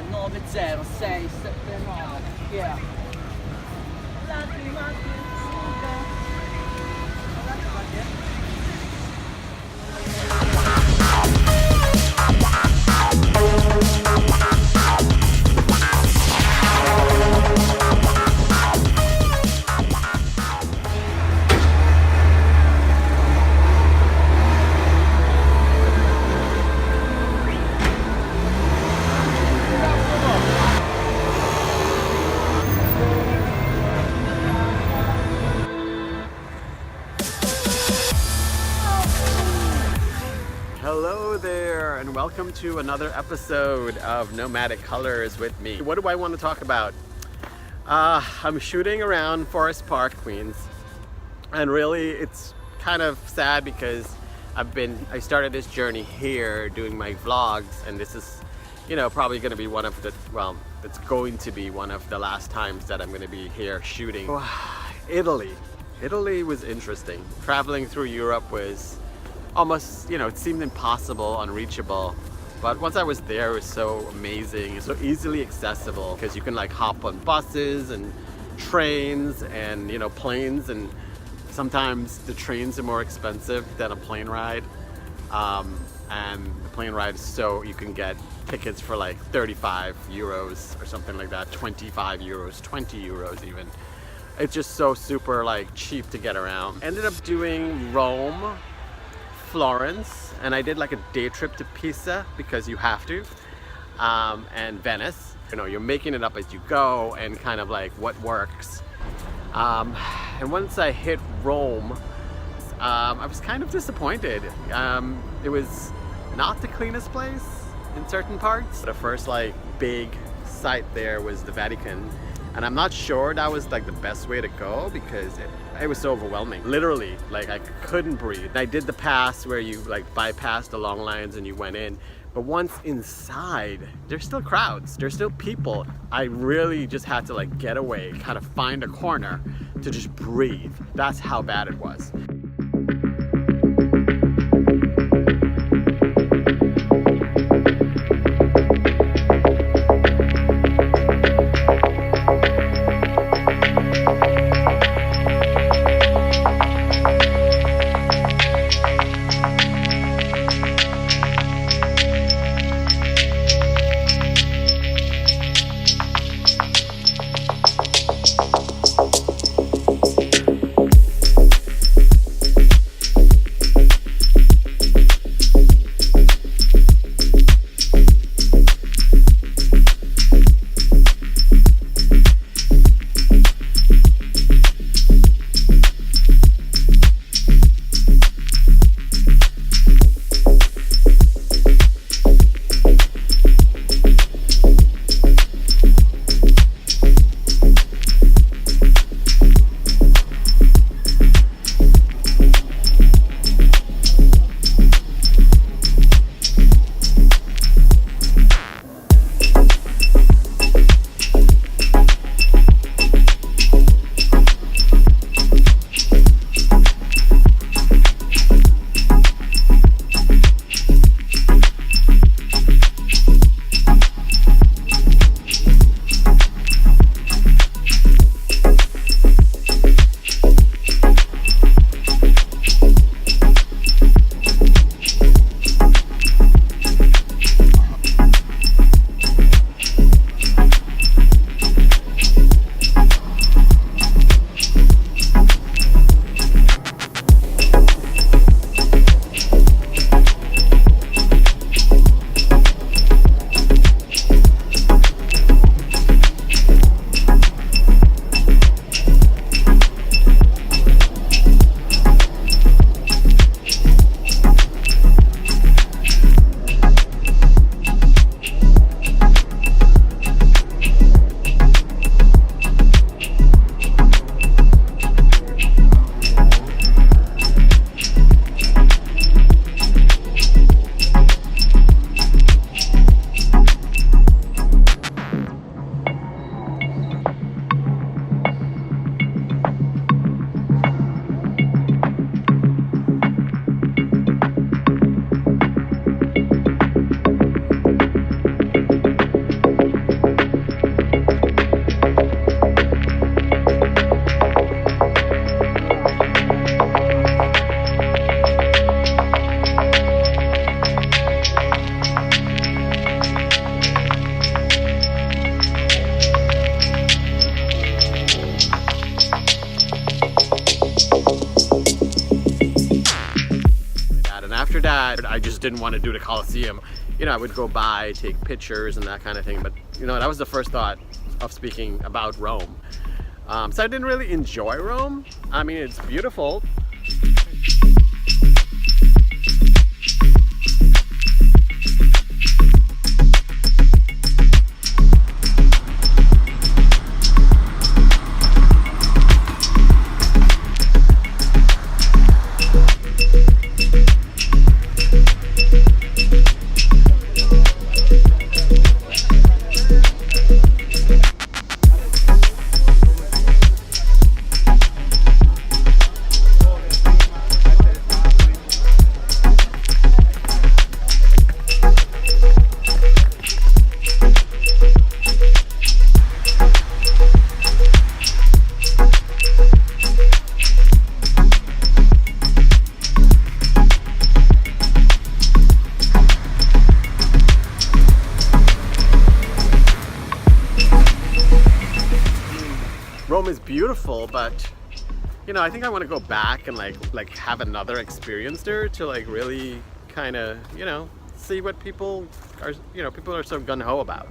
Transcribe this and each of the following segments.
90679. Yeah. Hello there and welcome to another episode of Nomadic Colors with me. What do I want to talk about? I'm shooting around Forest Park, Queens, and really it's kind of sad because I started this journey here doing my vlogs, and this is, you know, probably going to be one of the, well, it's going to be one of the last times that I'm going to be here shooting. Italy was interesting. Traveling through Europe was almost, you know, it seemed impossible, unreachable, but once I was there it was so amazing. It's so easily accessible because you can like hop on buses and trains and, you know, planes, and sometimes the trains are more expensive than a plane ride, and the plane ride is so you can get tickets for like 35 euros or something like that, 25 euros, 20 euros even. It's just so super like cheap to get around. Ended up doing Rome, Florence, and I did like a day trip to Pisa because you have to, and Venice. You know, you're making it up as you go and kind of like what works. And once I hit Rome, I was kind of disappointed. It was not the cleanest place in certain parts. The first like big site there was the Vatican, and I'm not sure that was like the best way to go because it was so overwhelming. Literally, like I couldn't breathe. I did the pass where you like bypassed the long lines and you went in, but once inside, there's still crowds, there's still people. I really just had to like get away, kind of find a corner to just breathe. That's how bad it was. that. I just didn't want to do the Colosseum. You know, I would go by, take pictures and that kind of thing. But you know, that was the first thought of speaking about Rome. So I didn't really enjoy Rome. I mean, it's beautiful. Rome is beautiful, but you know, I think I want to go back and like have another experience there to like really kind of, you know, see what people are so gung-ho about.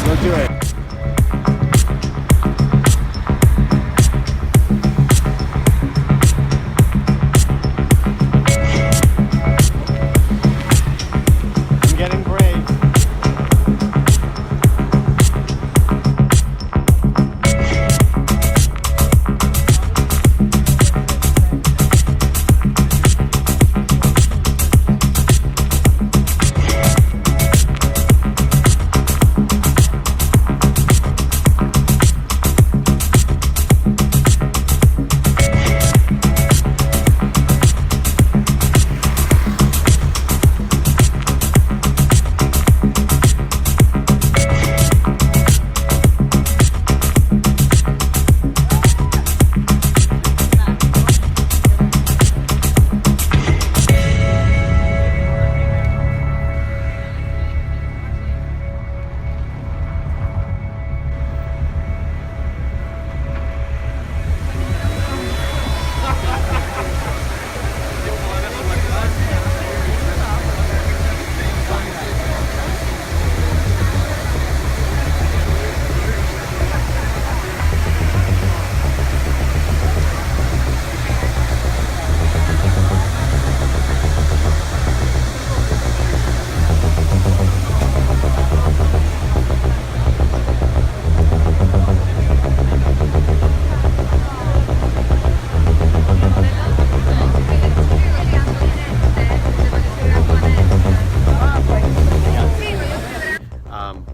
We'll do it. I'm getting brave.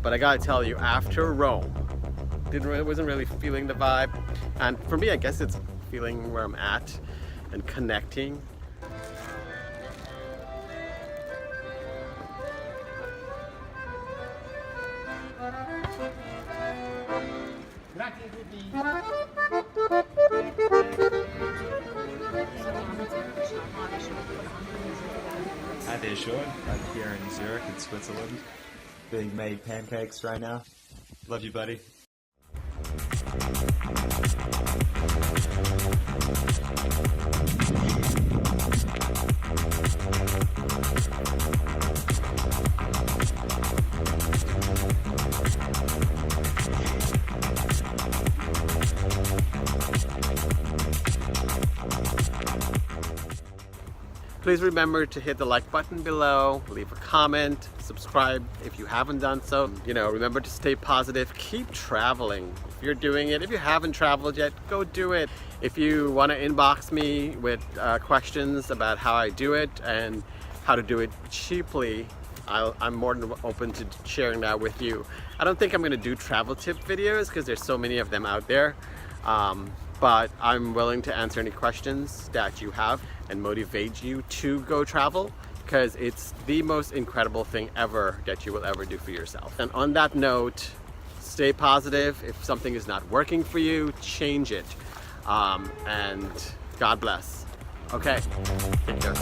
But I gotta tell you, after Rome, wasn't really feeling the vibe. And for me, I guess it's feeling where I'm at and connecting. Hi there, Shaun. I'm here in Zurich in Switzerland, being made pancakes right now. Love you, buddy. Please remember to hit the like button below, leave a comment, subscribe if you haven't done so. You know, remember to stay positive, keep traveling. If you're doing it, if you haven't traveled yet, go do it. If you want to inbox me with questions about how I do it and how to do it cheaply, I'm more than open to sharing that with you. I don't think I'm going to do travel tip videos because there's so many of them out there. But I'm willing to answer any questions that you have and motivate you to go travel, because it's the most incredible thing ever that you will ever do for yourself. And on that note, stay positive. If something is not working for you, change it. And God bless. Okay, take care.